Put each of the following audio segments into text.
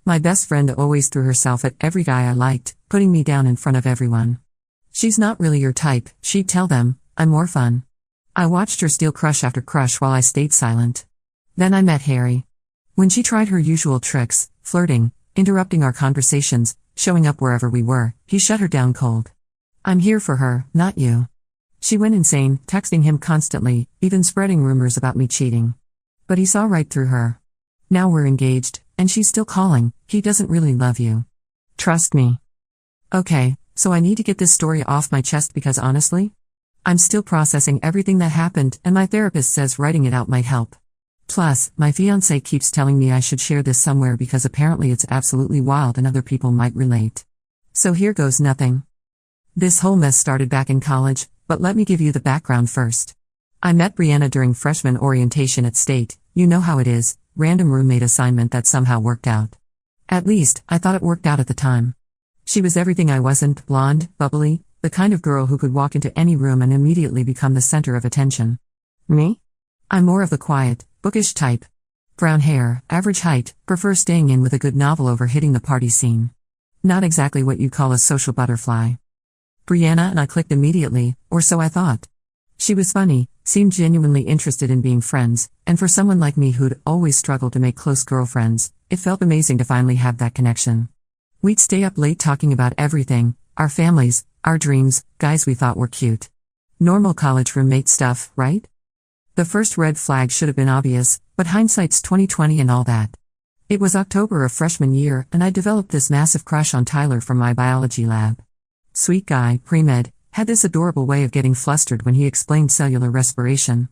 My best friend always threw herself at every guy I liked, putting me down in front of everyone. She's not really your type, she'd tell them. I'm more fun. I watched her steal crush after crush while I stayed silent. Then I met Harry. When she tried her usual tricks, flirting, interrupting our conversations, showing up wherever we were, he shut her down cold. I'm here for her, not you. She went insane, texting him constantly, even spreading rumors about me cheating. But he saw right through her. Now we're engaged, and she's still calling. He doesn't really love you. Trust me. Okay, so I need to get this story off my chest because honestly, I'm still processing everything that happened, and my therapist says writing it out might help. Plus, my fiancé keeps telling me I should share this somewhere because apparently it's absolutely wild and other people might relate. So here goes nothing. This whole mess started back in college, but let me give you the background first. I met Brianna during freshman orientation at State. You know how it is, random roommate assignment that somehow worked out. At least, I thought it worked out at the time. She was everything I wasn't, blonde, bubbly, the kind of girl who could walk into any room and immediately become the center of attention. Me? I'm more of the quiet, bookish type. Brown hair, average height, prefer staying in with a good novel over hitting the party scene. Not exactly what you'd call a social butterfly. Brianna and I clicked immediately, or so I thought. She was funny, seemed genuinely interested in being friends, and for someone like me who'd always struggled to make close girlfriends, it felt amazing to finally have that connection. We'd stay up late talking about everything, our families, our dreams, guys we thought were cute. Normal college roommate stuff, right? The first red flag should have been obvious, but hindsight's 20/20 and all that. It was October of freshman year, and I developed this massive crush on Tyler from my biology lab. Sweet guy, pre-med, had this adorable way of getting flustered when he explained cellular respiration.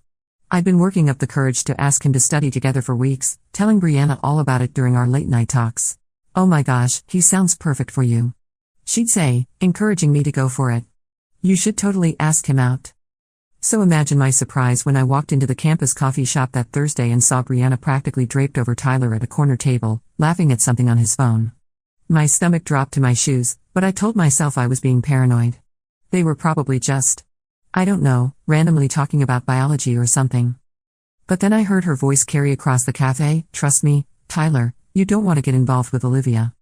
I'd been working up the courage to ask him to study together for weeks, telling Brianna all about it during our late-night talks. Oh my gosh, he sounds perfect for you. She'd say, encouraging me to go for it. You should totally ask him out. So imagine my surprise when I walked into the campus coffee shop that Thursday and saw Brianna practically draped over Tyler at a corner table, laughing at something on his phone. My stomach dropped to my shoes, but I told myself I was being paranoid. They were probably just, I don't know, randomly talking about biology or something. But then I heard her voice carry across the cafe, trust me, Tyler, you don't want to get involved with Olivia.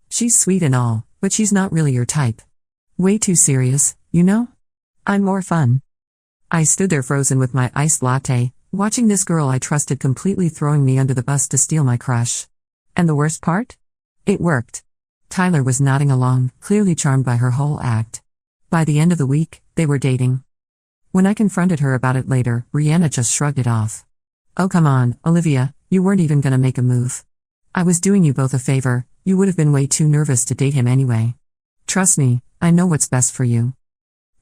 She's sweet and all, but she's not really your type. Way too serious, you know? I'm more fun. I stood there frozen with my iced latte, watching this girl I trusted completely throwing me under the bus to steal my crush. And the worst part? It worked. Tyler was nodding along, clearly charmed by her whole act. By the end of the week, they were dating. When I confronted her about it later, Brianna just shrugged it off. Oh come on, Olivia, you weren't even gonna make a move. I was doing you both a favor, you would have been way too nervous to date him anyway. Trust me, I know what's best for you.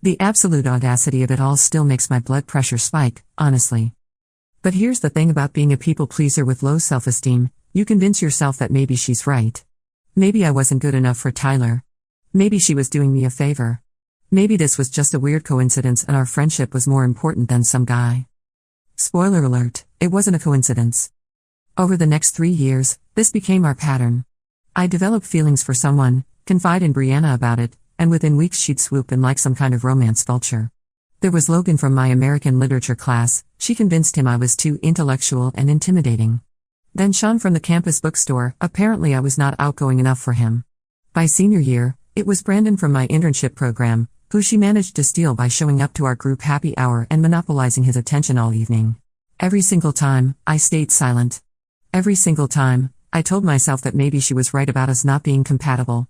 The absolute audacity of it all still makes my blood pressure spike, honestly. But here's the thing about being a people pleaser with low self-esteem, you convince yourself that maybe she's right. Maybe I wasn't good enough for Tyler. Maybe she was doing me a favor. Maybe this was just a weird coincidence and our friendship was more important than some guy. Spoiler alert, it wasn't a coincidence. Over the next 3 years, this became our pattern. I developed feelings for someone, confide in Brianna about it, and within weeks she'd swoop in like some kind of romance vulture. There was Logan from my American literature class, she convinced him I was too intellectual and intimidating. Then Sean from the campus bookstore, apparently I was not outgoing enough for him. By senior year, it was Brandon from my internship program, who she managed to steal by showing up to our group happy hour and monopolizing his attention all evening. Every single time, I stayed silent. Every single time, I told myself that maybe she was right about us not being compatible.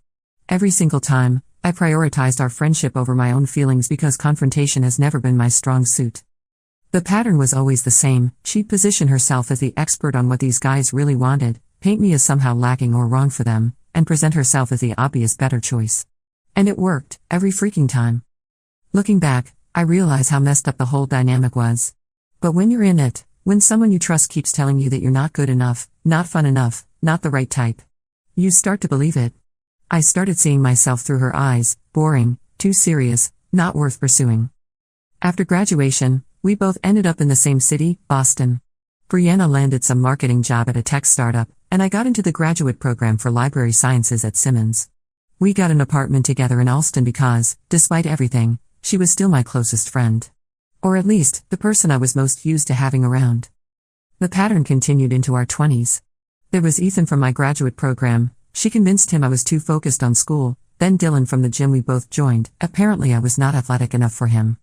Every single time, I prioritized our friendship over my own feelings because confrontation has never been my strong suit. The pattern was always the same, she'd position herself as the expert on what these guys really wanted, paint me as somehow lacking or wrong for them, and present herself as the obvious better choice. And it worked, every freaking time. Looking back, I realize how messed up the whole dynamic was. But when you're in it, when someone you trust keeps telling you that you're not good enough, not fun enough, not the right type, you start to believe it. I started seeing myself through her eyes, boring, too serious, not worth pursuing. After graduation, we both ended up in the same city, Boston. Brianna landed some marketing job at a tech startup, and I got into the graduate program for library sciences at Simmons. We got an apartment together in Allston because, despite everything, she was still my closest friend. Or at least, the person I was most used to having around. The pattern continued into our 20s. There was Ethan from my graduate program, She convinced him I was too focused on school, then Dylan from the gym we both joined. Apparently I was not athletic enough for him.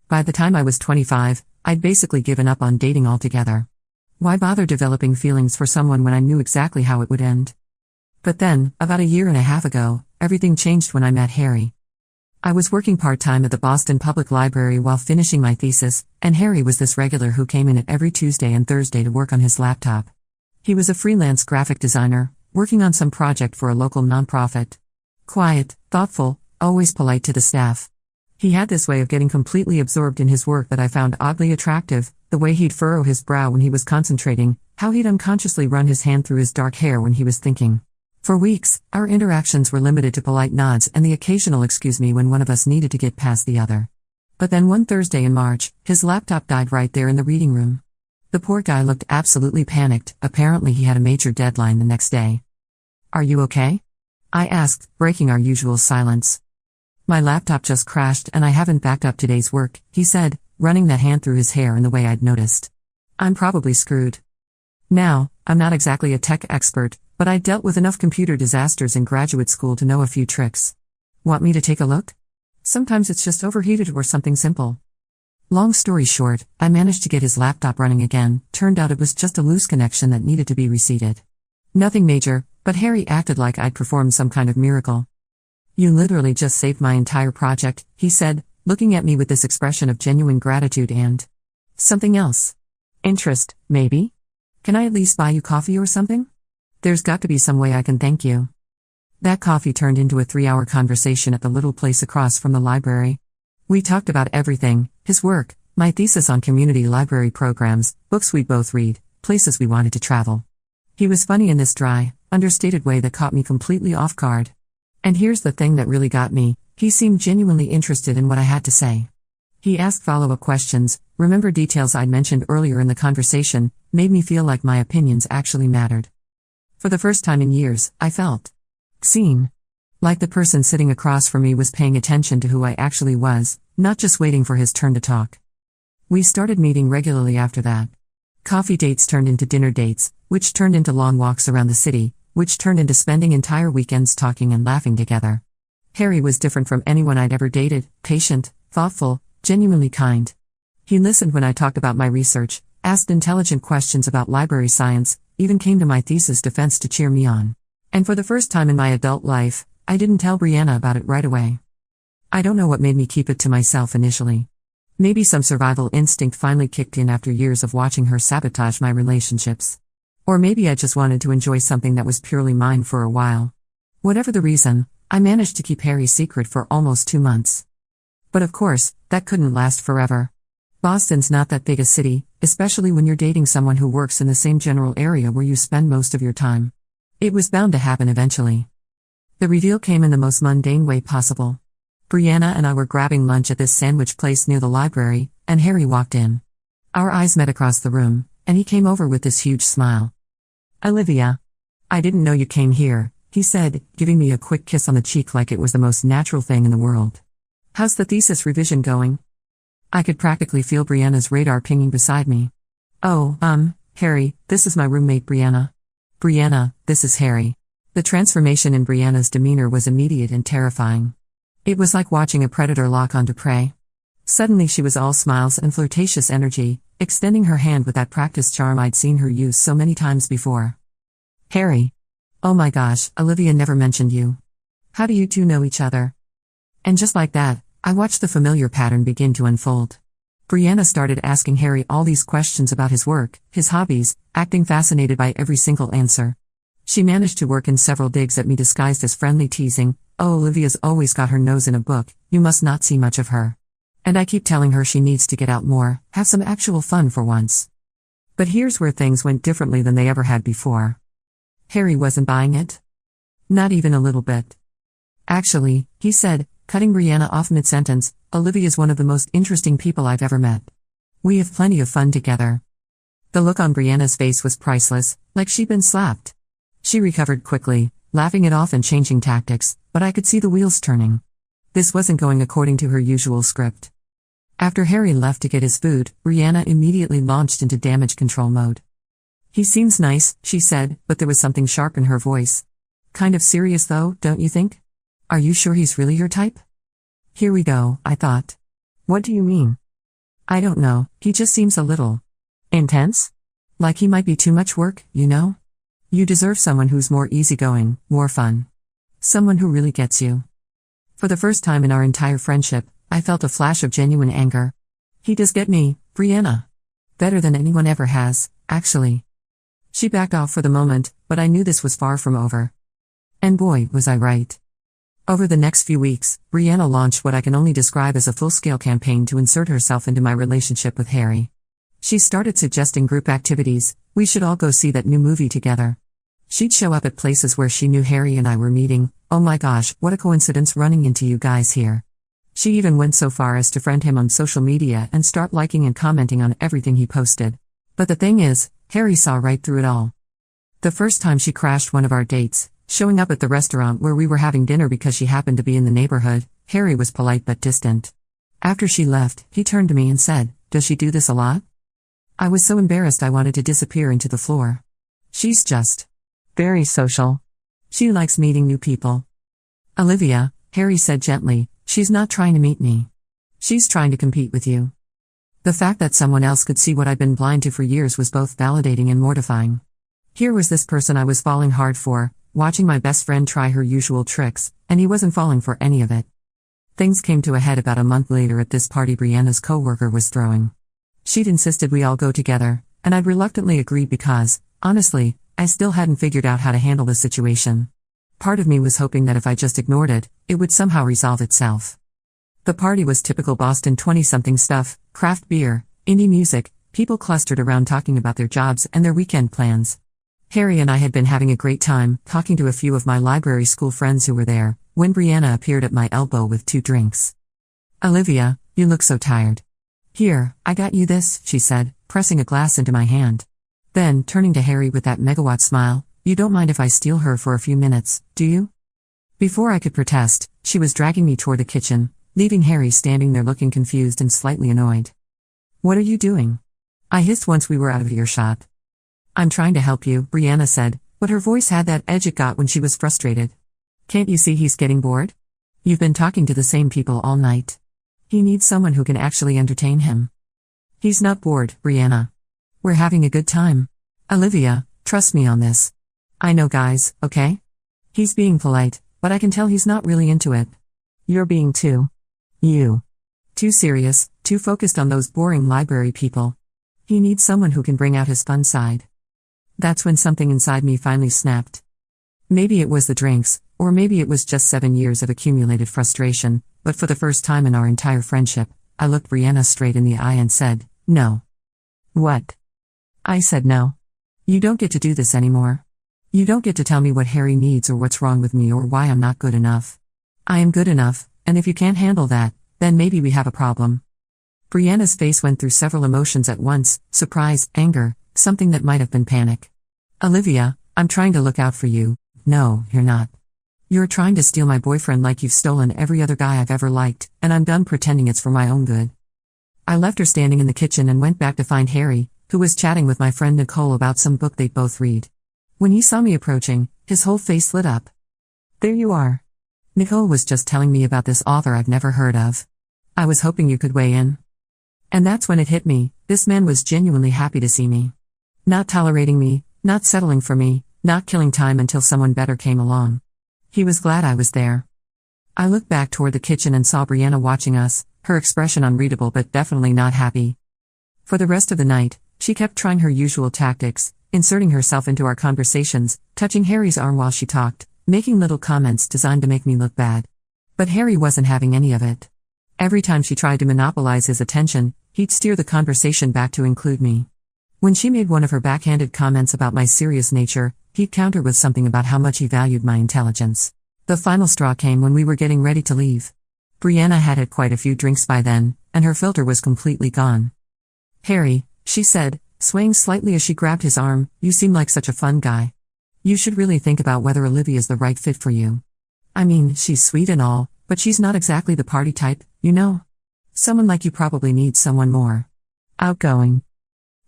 By the time I was 25, I'd basically given up on dating altogether. Why bother developing feelings for someone when I knew exactly how it would end? But then, about a year and a half ago, everything changed when I met Harry. I was working part-time at the Boston Public Library while finishing my thesis, and Harry was this regular who came in at every Tuesday and Thursday to work on his laptop. He was a freelance graphic designer, working on some project for a local nonprofit. Quiet, thoughtful, always polite to the staff. He had this way of getting completely absorbed in his work that I found oddly attractive, the way he'd furrow his brow when he was concentrating, how he'd unconsciously run his hand through his dark hair when he was thinking. For weeks, our interactions were limited to polite nods and the occasional excuse me when one of us needed to get past the other. But then one Thursday in March, his laptop died right there in the reading room. The poor guy looked absolutely panicked. Apparently he had a major deadline the next day. "Are you okay?" I asked, breaking our usual silence. "My laptop just crashed and I haven't backed up today's work," he said, running that hand through his hair in the way I'd noticed. "I'm probably screwed." Now, I'm not exactly a tech expert, but I dealt with enough computer disasters in graduate school to know a few tricks. "Want me to take a look?" "Sometimes it's just overheated or something simple." Long story short, I managed to get his laptop running again. Turned out it was just a loose connection that needed to be reseated. Nothing major, but Harry acted like I'd performed some kind of miracle. "You literally just saved my entire project," he said, looking at me with this expression of genuine gratitude and something else. "Interest, maybe? Can I at least buy you coffee or something? There's got to be some way I can thank you." That coffee turned into a 3-hour conversation at the little place across from the library. We talked about everything: his work, my thesis on community library programs, books we'd both read, places we wanted to travel. He was funny in this dry, understated way that caught me completely off guard. And here's the thing that really got me: he seemed genuinely interested in what I had to say. He asked follow-up questions, remembered details I'd mentioned earlier in the conversation, made me feel like my opinions actually mattered. For the first time in years, I felt seen. Like the person sitting across from me was paying attention to who I actually was, not just waiting for his turn to talk. We started meeting regularly after that. Coffee dates turned into dinner dates, which turned into long walks around the city, which turned into spending entire weekends talking and laughing together. Harry was different from anyone I'd ever dated: patient, thoughtful, genuinely kind. He listened when I talked about my research, asked intelligent questions about library science, even came to my thesis defense to cheer me on. And for the first time in my adult life, I didn't tell Brianna about it right away. I don't know what made me keep it to myself initially. Maybe some survival instinct finally kicked in after years of watching her sabotage my relationships. Or maybe I just wanted to enjoy something that was purely mine for a while. Whatever the reason, I managed to keep Harry's secret for almost 2 months. But of course, that couldn't last forever. Boston's not that big a city, especially when you're dating someone who works in the same general area where you spend most of your time. It was bound to happen eventually. The reveal came in the most mundane way possible. Brianna and I were grabbing lunch at this sandwich place near the library, and Harry walked in. Our eyes met across the room, and he came over with this huge smile. "Olivia. I didn't know you came here," he said, giving me a quick kiss on the cheek like it was the most natural thing in the world. "How's the thesis revision going?" I could practically feel Brianna's radar pinging beside me. "Oh, Harry, this is my roommate Brianna." "Brianna, this is Harry." The transformation in Brianna's demeanor was immediate and terrifying. It was like watching a predator lock onto prey. Suddenly she was all smiles and flirtatious energy, extending her hand with that practiced charm I'd seen her use so many times before. "Harry. Oh my gosh, Olivia never mentioned you. How do you two know each other?" And just like that, I watched the familiar pattern begin to unfold. Brianna started asking Harry all these questions about his work, his hobbies, acting fascinated by every single answer. She managed to work in several digs at me disguised as friendly teasing. "Oh, Olivia's always got her nose in a book, you must not see much of her. And I keep telling her she needs to get out more, have some actual fun for once." But here's where things went differently than they ever had before. Harry wasn't buying it. Not even a little bit. "Actually," he said, cutting Brianna off mid-sentence, "Olivia's one of the most interesting people I've ever met. We have plenty of fun together." The look on Brianna's face was priceless, like she'd been slapped. She recovered quickly, laughing it off and changing tactics, but I could see the wheels turning. This wasn't going according to her usual script. After Harry left to get his food, Brianna immediately launched into damage control mode. "He seems nice," she said, but there was something sharp in her voice. Kind of serious though, don't you think? Are you sure he's really your type? Here we go, I thought. What do you mean? I don't know, he just seems a little intense? Like he might be too much work, you know? You deserve someone who's more easygoing, more fun. Someone who really gets you. For the first time in our entire friendship, I felt a flash of genuine anger. He does get me, Brianna. Better than anyone ever has, actually. She backed off for the moment, but I knew this was far from over. And boy, was I right. Over the next few weeks, Brianna launched what I can only describe as a full-scale campaign to insert herself into my relationship with Harry. She started suggesting group activities. We should all go see that new movie together. She'd show up at places where she knew Harry and I were meeting. Oh my gosh, what a coincidence running into you guys here. She even went so far as to friend him on social media and start liking and commenting on everything he posted. But the thing is, Harry saw right through it all. The first time she crashed one of our dates, showing up at the restaurant where we were having dinner because she happened to be in the neighborhood, Harry was polite but distant. After she left, he turned to me and said, "Does she do this a lot?" I was so embarrassed I wanted to disappear into the floor. She's just very social. She likes meeting new people. Olivia, Harry said gently, she's not trying to meet me. She's trying to compete with you. The fact that someone else could see what I'd been blind to for years was both validating and mortifying. Here was this person I was falling hard for, watching my best friend try her usual tricks, and he wasn't falling for any of it. Things came to a head about a month later at this party Brianna's coworker was throwing. She'd insisted we all go together, and I'd reluctantly agreed because, honestly, I still hadn't figured out how to handle the situation. Part of me was hoping that if I just ignored it, it would somehow resolve itself. The party was typical Boston 20-something stuff: craft beer, indie music, people clustered around talking about their jobs and their weekend plans. Harry and I had been having a great time, talking to a few of my library school friends who were there, when Brianna appeared at my elbow with 2 drinks. "Olivia, you look so tired. Here, I got you this," she said, pressing a glass into my hand. Then, turning to Harry with that megawatt smile, "You don't mind if I steal her for a few minutes, do you?" Before I could protest, she was dragging me toward the kitchen, leaving Harry standing there looking confused and slightly annoyed. "What are you doing?" I hissed once we were out of earshot. "I'm trying to help you," Brianna said, but her voice had that edge it got when she was frustrated. "Can't you see he's getting bored? You've been talking to the same people all night. He needs someone who can actually entertain him." "He's not bored, Brianna. We're having a good time. Olivia, trust me on this. I know guys, okay? He's being polite, but I can tell he's not really into it. You're being too serious, too focused on those boring library people. He needs someone who can bring out his fun side." That's when something inside me finally snapped. Maybe it was the drinks, or maybe it was just 7 years of accumulated frustration, but for the first time in our entire friendship, I looked Brianna straight in the eye and said, "No." "What?" I said, "No. You don't get to do this anymore. You don't get to tell me what Harry needs or what's wrong with me or why I'm not good enough. I am good enough, and if you can't handle that, then maybe we have a problem." Brianna's face went through several emotions at once: surprise, anger, something that might have been panic. "Olivia, I'm trying to look out for you." "No, you're not. You're trying to steal my boyfriend like you've stolen every other guy I've ever liked, and I'm done pretending it's for my own good." I left her standing in the kitchen and went back to find Harry, who was chatting with my friend Nicole about some book they'd both read. When he saw me approaching, his whole face lit up. "There you are. Nicole was just telling me about this author I've never heard of. I was hoping you could weigh in." And that's when it hit me: this man was genuinely happy to see me. Not tolerating me, not settling for me, not killing time until someone better came along. He was glad I was there. I looked back toward the kitchen and saw Brianna watching us, her expression unreadable but definitely not happy. For the rest of the night, she kept trying her usual tactics, inserting herself into our conversations, touching Harry's arm while she talked, making little comments designed to make me look bad. But Harry wasn't having any of it. Every time she tried to monopolize his attention, he'd steer the conversation back to include me. When she made one of her backhanded comments about my serious nature, he'd counter with something about how much he valued my intelligence. The final straw came when we were getting ready to leave. Brianna had had quite a few drinks by then, and her filter was completely gone. "Harry," she said, swaying slightly as she grabbed his arm, "you seem like such a fun guy. You should really think about whether Olivia's the right fit for you. I mean, she's sweet and all, but she's not exactly the party type, you know? Someone like you probably needs someone more outgoing."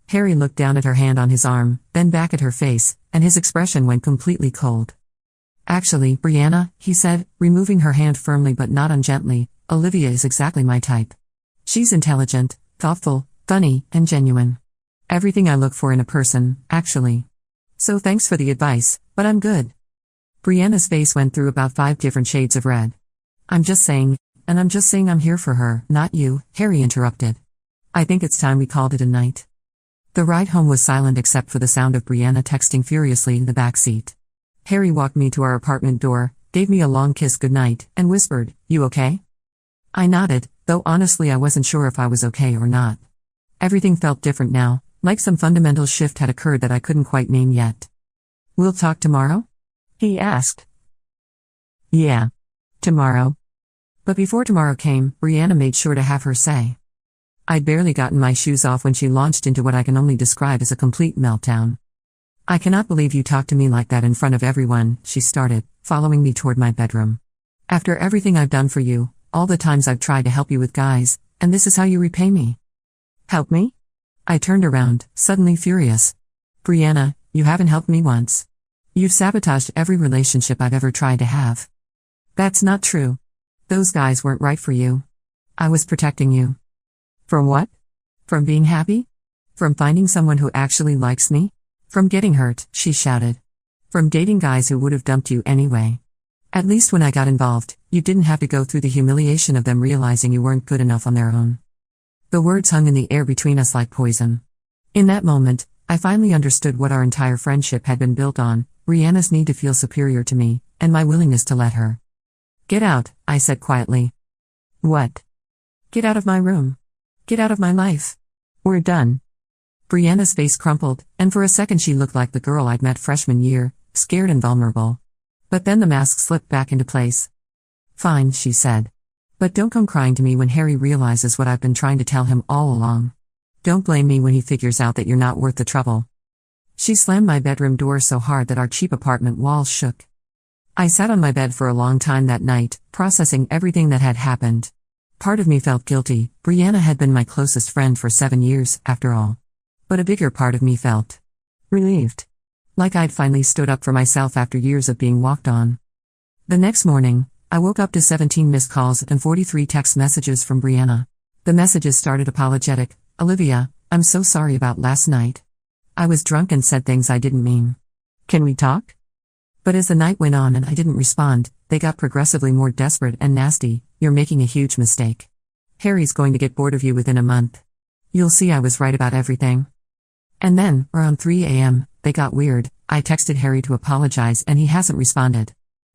Harry looked down at her hand on his arm, then back at her face, and his expression went completely cold. Actually, Brianna, he said, removing her hand firmly but not ungently, Olivia is exactly my type. She's intelligent, thoughtful, funny, and genuine. Everything I look for in a person, actually. So thanks for the advice, but I'm good. Brianna's face went through about 5 different shades of red. I'm just saying I'm here for her, not you, Harry interrupted. I think it's time we called it a night. The ride home was silent except for the sound of Brianna texting furiously in the back seat. Harry walked me to our apartment door, gave me a long kiss goodnight, and whispered, "You okay?" I nodded, though honestly I wasn't sure if I was okay or not. Everything felt different now, like some fundamental shift had occurred that I couldn't quite name yet. "We'll talk tomorrow?" he asked. "Yeah. Tomorrow." But before tomorrow came, Brianna made sure to have her say. I'd barely gotten my shoes off when she launched into what I can only describe as a complete meltdown. "I cannot believe you talked to me like that in front of everyone," she started, following me toward my bedroom. "After everything I've done for you, all the times I've tried to help you with guys, and this is how you repay me." "Help me?" I turned around, suddenly furious. "Brianna, you haven't helped me once. You've sabotaged every relationship I've ever tried to have." "That's not true. Those guys weren't right for you. I was protecting you." "From what? From being happy? From finding someone who actually likes me? From getting hurt," she shouted. "From dating guys who would have dumped you anyway. At least when I got involved, you didn't have to go through the humiliation of them realizing you weren't good enough on their own." The words hung in the air between us like poison. In that moment, I finally understood what our entire friendship had been built on: Brianna's need to feel superior to me, and my willingness to let her. "Get out," I said quietly. "What?" "Get out of my room. Get out of my life. We're done." Brianna's face crumpled, and for a second she looked like the girl I'd met freshman year, scared and vulnerable. But then the mask slipped back into place. "Fine," she said. "But don't come crying to me when Harry realizes what I've been trying to tell him all along. Don't blame me when he figures out that you're not worth the trouble." She slammed my bedroom door so hard that our cheap apartment walls shook. I sat on my bed for a long time that night, processing everything that had happened. Part of me felt guilty. Brianna had been my closest friend for 7 years, after all. But a bigger part of me felt relieved. Like I'd finally stood up for myself after years of being walked on. The next morning, I woke up to 17 missed calls and 43 text messages from Brianna. The messages started apologetic. "Olivia, I'm so sorry about last night. I was drunk and said things I didn't mean. Can we talk?" But as the night went on and I didn't respond, they got progressively more desperate and nasty. "You're making a huge mistake. Harry's going to get bored of you within a month. You'll see I was right about everything." And then, around 3 a.m., they got weird. I texted Harry to apologize and he hasn't responded.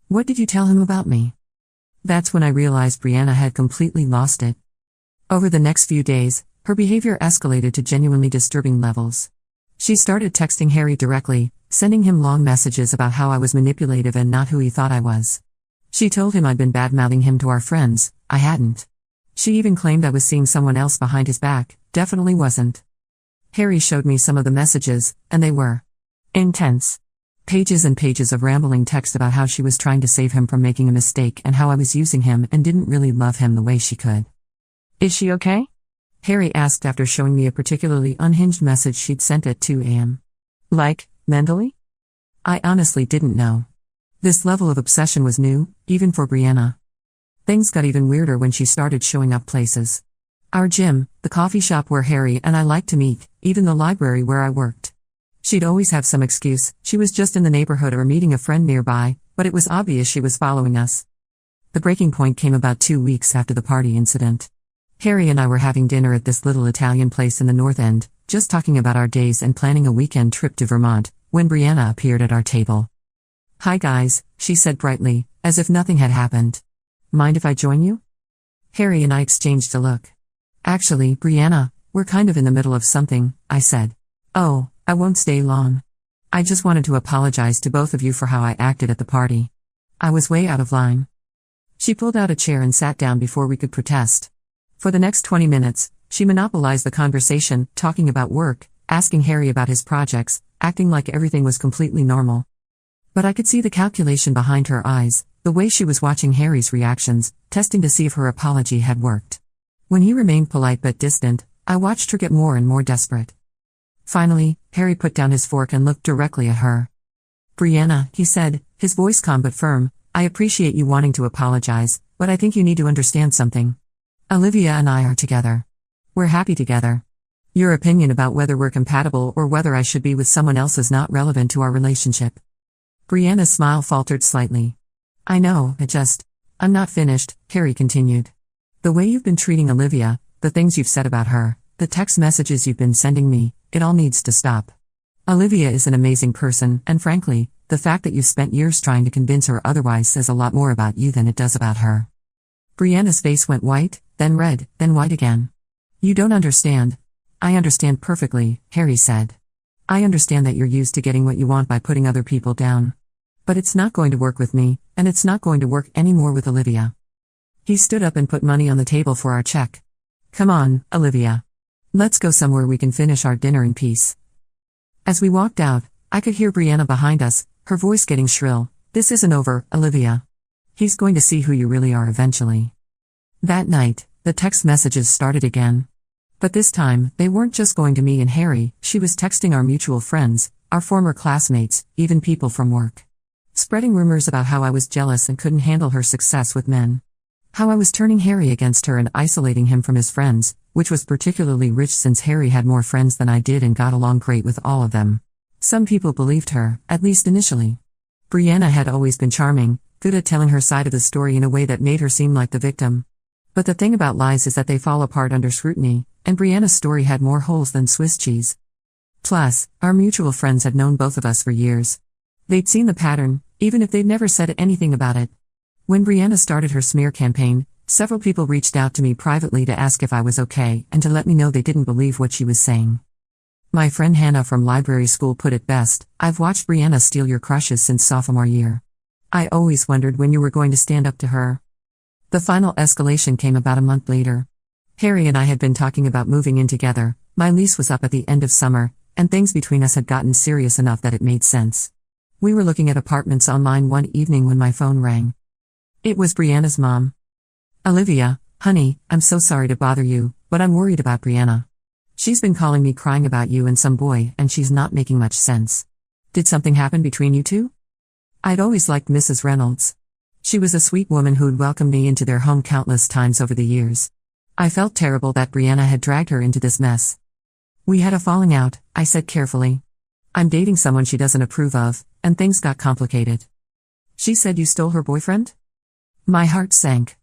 "What did you tell him about me?" That's when I realized Brianna had completely lost it. Over the next few days, her behavior escalated to genuinely disturbing levels. She started texting Harry directly, sending him long messages about how I was manipulative and not who he thought I was. She told him I'd been bad-mouthing him to our friends. I hadn't. She even claimed I was seeing someone else behind his back. Definitely wasn't. Harry showed me some of the messages, and they were intense. Pages and pages of rambling text about how she was trying to save him from making a mistake and how I was using him and didn't really love him the way she could. "Is she okay?" Harry asked after showing me a particularly unhinged message she'd sent at 2 a.m. "Like, mentally?" I honestly didn't know. This level of obsession was new, even for Brianna. Things got even weirder when she started showing up places. Our gym, the coffee shop where Harry and I liked to meet, even the library where I worked. She'd always have some excuse. She was just in the neighborhood or meeting a friend nearby, but it was obvious she was following us. The breaking point came about 2 weeks after the party incident. Harry and I were having dinner at this little Italian place in the North End, just talking about our days and planning a weekend trip to Vermont, when Brianna appeared at our table. "Hi guys," she said brightly, as if nothing had happened. "Mind if I join you?" Harry and I exchanged a look. "Actually, Brianna, we're kind of in the middle of something," I said. "Oh, I won't stay long. I just wanted to apologize to both of you for how I acted at the party. I was way out of line." She pulled out a chair and sat down before we could protest. For the next 20 minutes, she monopolized the conversation, talking about work, asking Harry about his projects, acting like everything was completely normal. But I could see the calculation behind her eyes, the way she was watching Harry's reactions, testing to see if her apology had worked. When he remained polite but distant, I watched her get more and more desperate. Finally, Harry put down his fork and looked directly at her. "Brianna," he said, his voice calm but firm. I appreciate you wanting to apologize, but I think you need to understand something. Olivia and I are together. We're happy together. Your opinion about whether we're compatible or whether I should be with someone else is not relevant to our relationship. Brianna's smile faltered slightly. I know, I'm not finished, Harry continued. The way you've been treating Olivia, the things you've said about her, the text messages you've been sending me, it all needs to stop. Olivia is an amazing person, and frankly, the fact that you've spent years trying to convince her otherwise says a lot more about you than it does about her. Brianna's face went white, then red, then white again. You don't understand. I understand perfectly, Harry said. I understand that you're used to getting what you want by putting other people down. But it's not going to work with me, and it's not going to work anymore with Olivia. He stood up and put money on the table for our check. Come on, Olivia. Let's go somewhere we can finish our dinner in peace. As we walked out, I could hear Brianna behind us, her voice getting shrill. This isn't over, Olivia. He's going to see who you really are eventually. That night, the text messages started again. But this time, they weren't just going to me and Harry, she was texting our mutual friends, our former classmates, even people from work. Spreading rumors about how I was jealous and couldn't handle her success with men. How I was turning Harry against her and isolating him from his friends, which was particularly rich since Harry had more friends than I did and got along great with all of them. Some people believed her, at least initially. Brianna had always been charming, good at telling her side of the story in a way that made her seem like the victim. But the thing about lies is that they fall apart under scrutiny, and Brianna's story had more holes than Swiss cheese. Plus, our mutual friends had known both of us for years. They'd seen the pattern, even if they'd never said anything about it. When Brianna started her smear campaign, several people reached out to me privately to ask if I was okay and to let me know they didn't believe what she was saying. My friend Hannah from library school put it best, I've watched Brianna steal your crushes since sophomore year. I always wondered when you were going to stand up to her. The final escalation came about a month later. Harry and I had been talking about moving in together, my lease was up at the end of summer, and things between us had gotten serious enough that it made sense. We were looking at apartments online one evening when my phone rang. It was Brianna's mom. Olivia, honey, I'm so sorry to bother you, but I'm worried about Brianna. She's been calling me crying about you and some boy, and she's not making much sense. Did something happen between you two? I'd always liked Mrs. Reynolds. She was a sweet woman who'd welcomed me into their home countless times over the years. I felt terrible that Brianna had dragged her into this mess. We had a falling out, I said carefully. I'm dating someone she doesn't approve of, and things got complicated. She said you stole her boyfriend? My heart sank.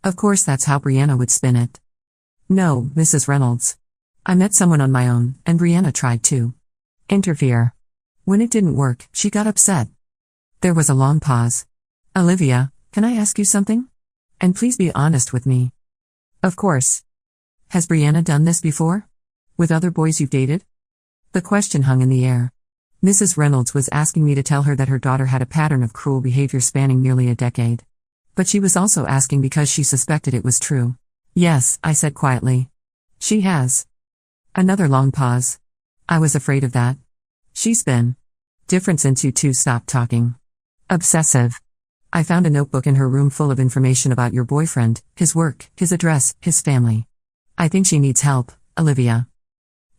Of course that's how Brianna would spin it. No, Mrs. Reynolds. I met someone on my own, and Brianna tried to interfere. When it didn't work, she got upset. There was a long pause. Olivia, can I ask you something? And please be honest with me. Of course. Has Brianna done this before? With other boys you've dated? The question hung in the air. Mrs. Reynolds was asking me to tell her that her daughter had a pattern of cruel behavior spanning nearly a decade. But she was also asking because she suspected it was true. Yes, I said quietly. She has. Another long pause. I was afraid of that. She's been different since you two stopped talking. Obsessive. I found a notebook in her room full of information about your boyfriend, his work, his address, his family. I think she needs help, Olivia.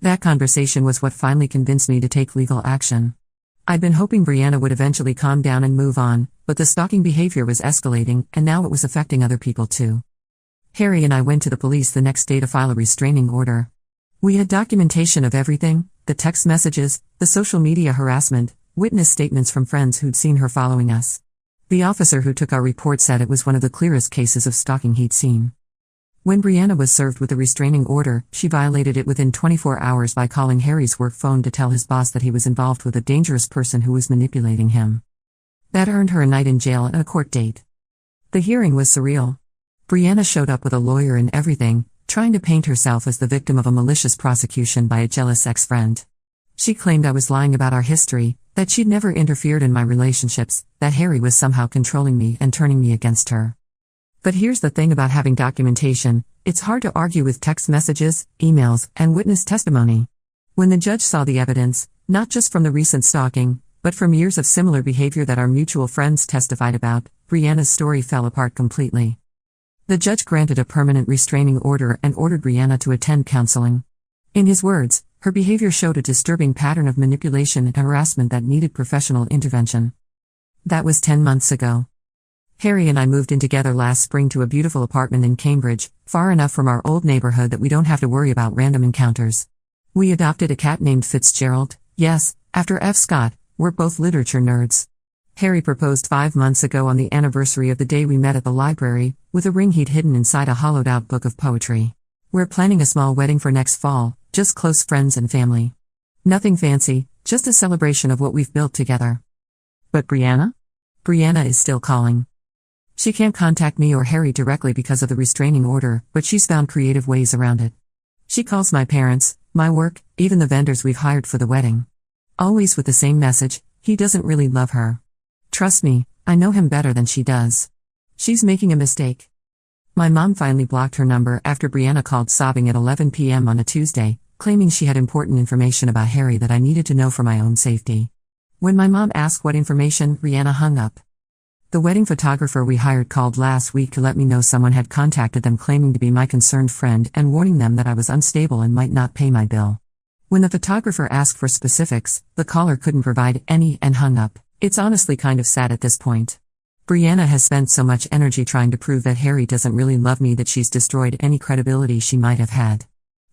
That conversation was what finally convinced me to take legal action. I'd been hoping Brianna would eventually calm down and move on, but the stalking behavior was escalating, and now it was affecting other people too. Harry and I went to the police the next day to file a restraining order. We had documentation of everything, the text messages, the social media harassment, witness statements from friends who'd seen her following us. The officer who took our report said it was one of the clearest cases of stalking he'd seen. When Brianna was served with a restraining order, she violated it within 24 hours by calling Harry's work phone to tell his boss that he was involved with a dangerous person who was manipulating him. That earned her a night in jail and a court date. The hearing was surreal. Brianna showed up with a lawyer and everything, trying to paint herself as the victim of a malicious prosecution by a jealous ex-friend. She claimed I was lying about our history, that she'd never interfered in my relationships, that Harry was somehow controlling me and turning me against her. But here's the thing about having documentation, it's hard to argue with text messages, emails, and witness testimony. When the judge saw the evidence, not just from the recent stalking, but from years of similar behavior that our mutual friends testified about, Brianna's story fell apart completely. The judge granted a permanent restraining order and ordered Brianna to attend counseling. In his words, her behavior showed a disturbing pattern of manipulation and harassment that needed professional intervention. That was 10 months ago. Harry and I moved in together last spring to a beautiful apartment in Cambridge, far enough from our old neighborhood that we don't have to worry about random encounters. We adopted a cat named Fitzgerald, yes, after F. Scott. We're both literature nerds. Harry proposed 5 months ago on the anniversary of the day we met at the library, with a ring he'd hidden inside a hollowed-out book of poetry. We're planning a small wedding for next fall, just close friends and family. Nothing fancy, just a celebration of what we've built together. But Brianna? Brianna is still calling. She can't contact me or Harry directly because of the restraining order, but she's found creative ways around it. She calls my parents, my work, even the vendors we've hired for the wedding. Always with the same message: he doesn't really love her. Trust me, I know him better than she does. She's making a mistake. My mom finally blocked her number after Brianna called sobbing at 11 p.m. on a Tuesday, claiming she had important information about Harry that I needed to know for my own safety. When my mom asked what information, Brianna hung up. The wedding photographer we hired called last week to let me know someone had contacted them claiming to be my concerned friend and warning them that I was unstable and might not pay my bill. When the photographer asked for specifics, the caller couldn't provide any and hung up. It's honestly kind of sad at this point. Brianna has spent so much energy trying to prove that Harry doesn't really love me that she's destroyed any credibility she might have had.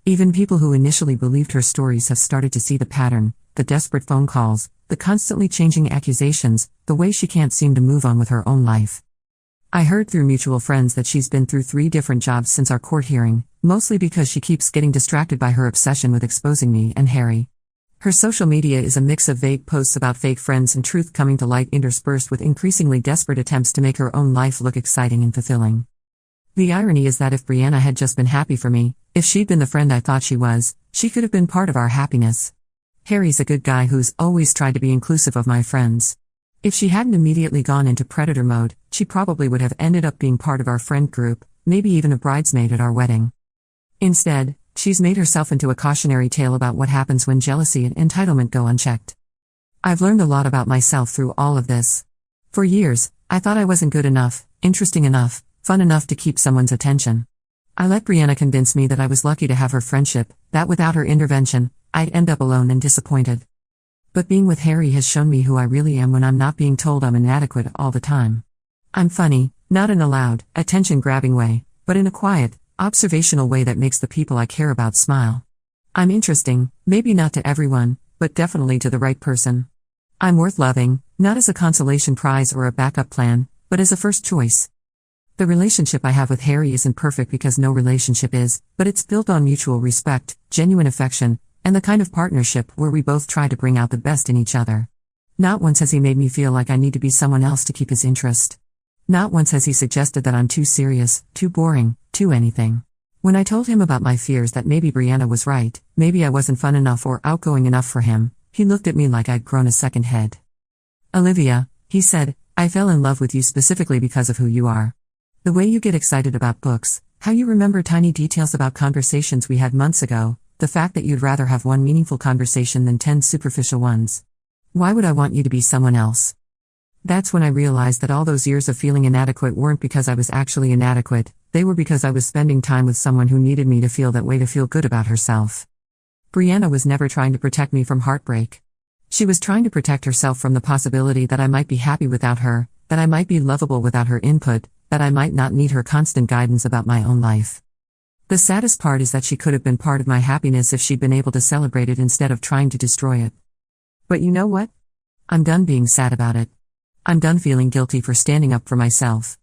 Even people who initially believed her stories have started to see the pattern, the desperate phone calls, the constantly changing accusations, the way she can't seem to move on with her own life. I heard through mutual friends that she's been through 3 different jobs since our court hearing, mostly because she keeps getting distracted by her obsession with exposing me and Harry. Her social media is a mix of vague posts about fake friends and truth coming to light interspersed with increasingly desperate attempts to make her own life look exciting and fulfilling. The irony is that if Brianna had just been happy for me, if she'd been the friend I thought she was, she could have been part of our happiness. Harry's a good guy who's always tried to be inclusive of my friends. If she hadn't immediately gone into predator mode, she probably would have ended up being part of our friend group, maybe even a bridesmaid at our wedding. Instead, she's made herself into a cautionary tale about what happens when jealousy and entitlement go unchecked. I've learned a lot about myself through all of this. For years, I thought I wasn't good enough, interesting enough, fun enough to keep someone's attention. I let Brianna convince me that I was lucky to have her friendship, that without her intervention, I'd end up alone and disappointed. But being with Harry has shown me who I really am when I'm not being told I'm inadequate all the time. I'm funny, not in a loud, attention-grabbing way, but in a quiet, observational way that makes the people I care about smile. I'm interesting, maybe not to everyone, but definitely to the right person. I'm worth loving, not as a consolation prize or a backup plan, but as a first choice. The relationship I have with Harry isn't perfect because no relationship is, but it's built on mutual respect, genuine affection, and the kind of partnership where we both try to bring out the best in each other. Not once has he made me feel like I need to be someone else to keep his interest. Not once has he suggested that I'm too serious, too boring, too anything. When I told him about my fears that maybe Brianna was right, maybe I wasn't fun enough or outgoing enough for him, he looked at me like I'd grown a second head. Olivia, he said, I fell in love with you specifically because of who you are. The way you get excited about books, how you remember tiny details about conversations we had months ago, the fact that you'd rather have one meaningful conversation than 10 superficial ones. Why would I want you to be someone else? That's when I realized that all those years of feeling inadequate weren't because I was actually inadequate, they were because I was spending time with someone who needed me to feel that way to feel good about herself. Brianna was never trying to protect me from heartbreak. She was trying to protect herself from the possibility that I might be happy without her, that I might be lovable without her input, that I might not need her constant guidance about my own life. The saddest part is that she could have been part of my happiness if she'd been able to celebrate it instead of trying to destroy it. But you know what? I'm done being sad about it. I'm done feeling guilty for standing up for myself.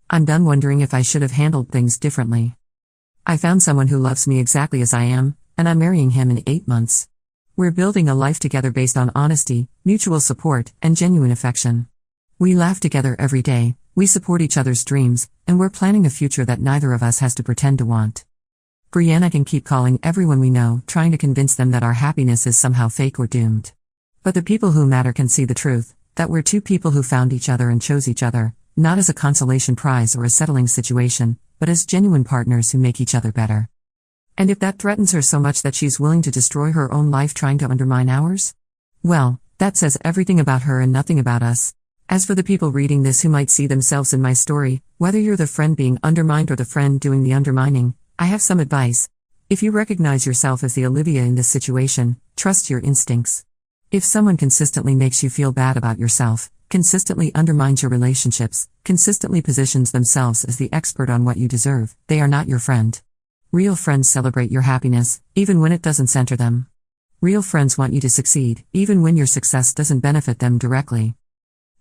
I'm done wondering if I should have handled things differently. I found someone who loves me exactly as I am, and I'm marrying him in 8 months. We're building a life together based on honesty, mutual support, and genuine affection. We laugh together every day, we support each other's dreams, and we're planning a future that neither of us has to pretend to want. Brianna can keep calling everyone we know, trying to convince them that our happiness is somehow fake or doomed. But the people who matter can see the truth, that we're 2 people who found each other and chose each other, not as a consolation prize or a settling situation, but as genuine partners who make each other better. And if that threatens her so much that she's willing to destroy her own life trying to undermine ours? Well, that says everything about her and nothing about us. As for the people reading this who might see themselves in my story, whether you're the friend being undermined or the friend doing the undermining, I have some advice. If you recognize yourself as the Olivia in this situation, trust your instincts. If someone consistently makes you feel bad about yourself, consistently undermines your relationships, consistently positions themselves as the expert on what you deserve, they are not your friend. Real friends celebrate your happiness, even when it doesn't center them. Real friends want you to succeed, even when your success doesn't benefit them directly.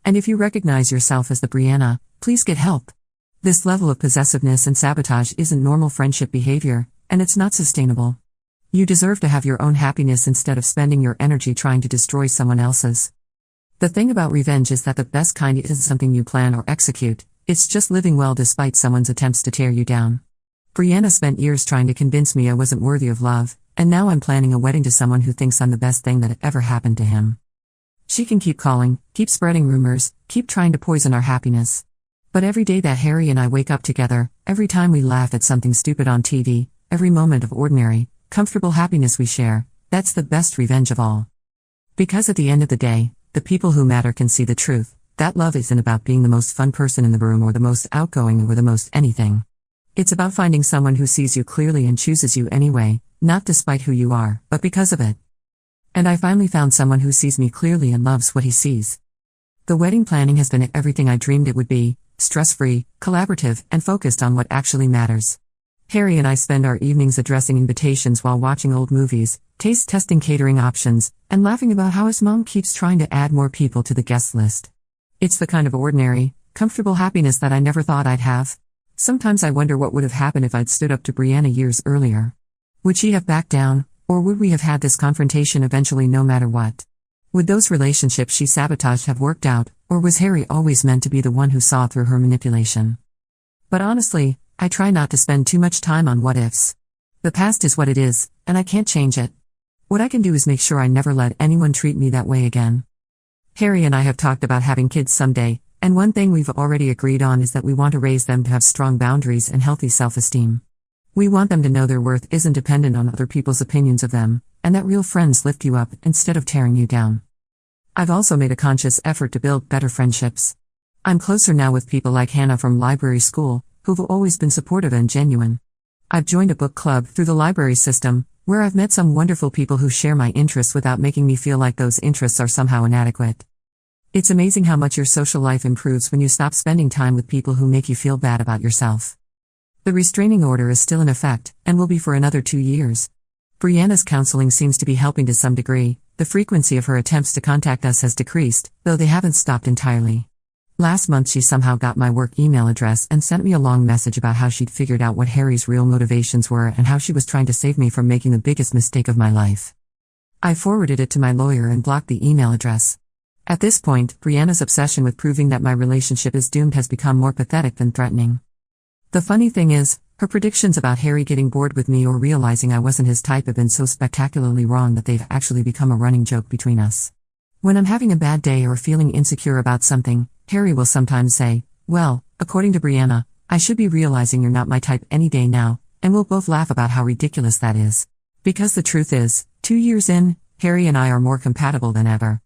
And if you recognize yourself as the Brianna, please get help. This level of possessiveness and sabotage isn't normal friendship behavior, and it's not sustainable. You deserve to have your own happiness instead of spending your energy trying to destroy someone else's. The thing about revenge is that the best kind isn't something you plan or execute, it's just living well despite someone's attempts to tear you down. Brianna spent years trying to convince me I wasn't worthy of love, and now I'm planning a wedding to someone who thinks I'm the best thing that ever happened to him. She can keep calling, keep spreading rumors, keep trying to poison our happiness. But every day that Harry and I wake up together, every time we laugh at something stupid on TV, every moment of ordinary, comfortable happiness we share, that's the best revenge of all. Because at the end of the day, the people who matter can see the truth, that love isn't about being the most fun person in the room or the most outgoing or the most anything. It's about finding someone who sees you clearly and chooses you anyway, not despite who you are, but because of it. And I finally found someone who sees me clearly and loves what he sees. The wedding planning has been everything I dreamed it would be, stress-free, collaborative, and focused on what actually matters. Harry and I spend our evenings addressing invitations while watching old movies, taste-testing catering options, and laughing about how his mom keeps trying to add more people to the guest list. It's the kind of ordinary, comfortable happiness that I never thought I'd have. Sometimes I wonder what would have happened if I'd stood up to Brianna years earlier. Would she have backed down, or would we have had this confrontation eventually no matter what? Would those relationships she sabotaged have worked out, or was Harry always meant to be the one who saw through her manipulation? But honestly, I try not to spend too much time on what-ifs. The past is what it is, and I can't change it. What I can do is make sure I never let anyone treat me that way again. Harry and I have talked about having kids someday, and one thing we've already agreed on is that we want to raise them to have strong boundaries and healthy self-esteem. We want them to know their worth isn't dependent on other people's opinions of them, and that real friends lift you up instead of tearing you down. I've also made a conscious effort to build better friendships. I'm closer now with people like Hannah from library school, who've always been supportive and genuine. I've joined a book club through the library system, where I've met some wonderful people who share my interests without making me feel like those interests are somehow inadequate. It's amazing how much your social life improves when you stop spending time with people who make you feel bad about yourself. The restraining order is still in effect, and will be for another 2 years. Brianna's counseling seems to be helping to some degree. The frequency of her attempts to contact us has decreased, though they haven't stopped entirely. Last month she somehow got my work email address and sent me a long message about how she'd figured out what Harry's real motivations were and how she was trying to save me from making the biggest mistake of my life. I forwarded it to my lawyer and blocked the email address. At this point, Brianna's obsession with proving that my relationship is doomed has become more pathetic than threatening. The funny thing is, her predictions about Harry getting bored with me or realizing I wasn't his type have been so spectacularly wrong that they've actually become a running joke between us. When I'm having a bad day or feeling insecure about something, Harry will sometimes say, "Well, according to Brianna, I should be realizing you're not my type any day now," and we'll both laugh about how ridiculous that is. Because the truth is, 2 years in, Harry and I are more compatible than ever.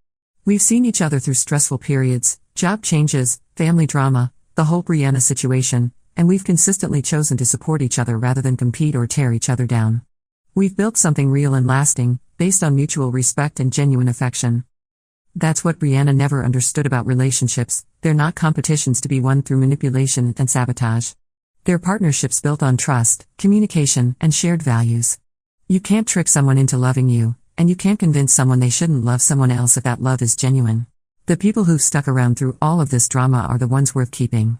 We've seen each other through stressful periods, job changes, family drama, the whole Brianna situation, and we've consistently chosen to support each other rather than compete or tear each other down. We've built something real and lasting, based on mutual respect and genuine affection. That's what Brianna never understood about relationships. They're not competitions to be won through manipulation and sabotage. They're partnerships built on trust, communication, and shared values. You can't trick someone into loving you, and you can't convince someone they shouldn't love someone else if that love is genuine. The people who've stuck around through all of this drama are the ones worth keeping.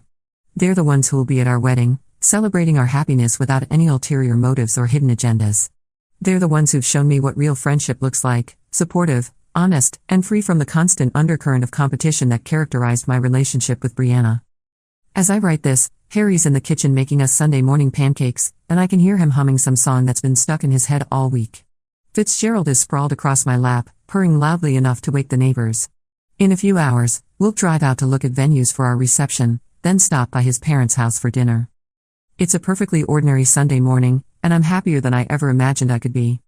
They're the ones who'll be at our wedding, celebrating our happiness without any ulterior motives or hidden agendas. They're the ones who've shown me what real friendship looks like, supportive, honest, and free from the constant undercurrent of competition that characterized my relationship with Brianna. As I write this, Harry's in the kitchen making us Sunday morning pancakes, and I can hear him humming some song that's been stuck in his head all week. Fitzgerald is sprawled across my lap, purring loudly enough to wake the neighbors. In a few hours, we'll drive out to look at venues for our reception, then stop by his parents' house for dinner. It's a perfectly ordinary Sunday morning, and I'm happier than I ever imagined I could be.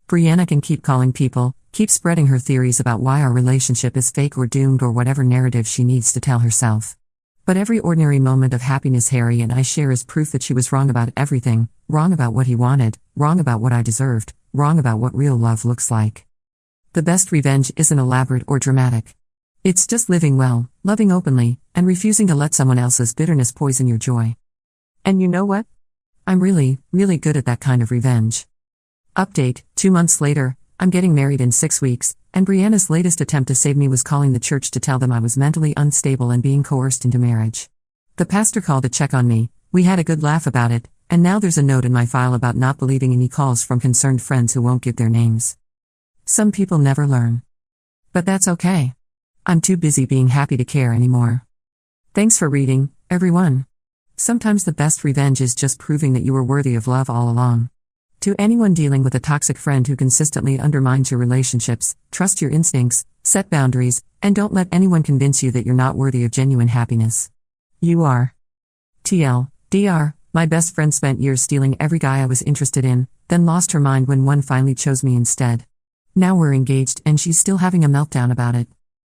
Brianna can keep calling people, keep spreading her theories about why our relationship is fake or doomed or whatever narrative she needs to tell herself. But every ordinary moment of happiness Harry and I share is proof that she was wrong about everything, wrong about what he wanted, wrong about what I deserved, wrong about what real love looks like. The best revenge isn't elaborate or dramatic. It's just living well, loving openly, and refusing to let someone else's bitterness poison your joy. And you know what? I'm really, really good at that kind of revenge. Update, 2 months later, I'm getting married in 6 weeks, and Brianna's latest attempt to save me was calling the church to tell them I was mentally unstable and being coerced into marriage. The pastor called to check on me, we had a good laugh about it, and now there's a note in my file about not believing any calls from concerned friends who won't give their names. Some people never learn. But that's okay. I'm too busy being happy to care anymore. Thanks for reading, everyone. Sometimes the best revenge is just proving that you were worthy of love all along. To anyone dealing with a toxic friend who consistently undermines your relationships, trust your instincts, set boundaries, and don't let anyone convince you that you're not worthy of genuine happiness. You are. TLDR, my best friend spent years stealing every guy I was interested in, then lost her mind when one finally chose me instead. Now we're engaged and she's still having a meltdown about it.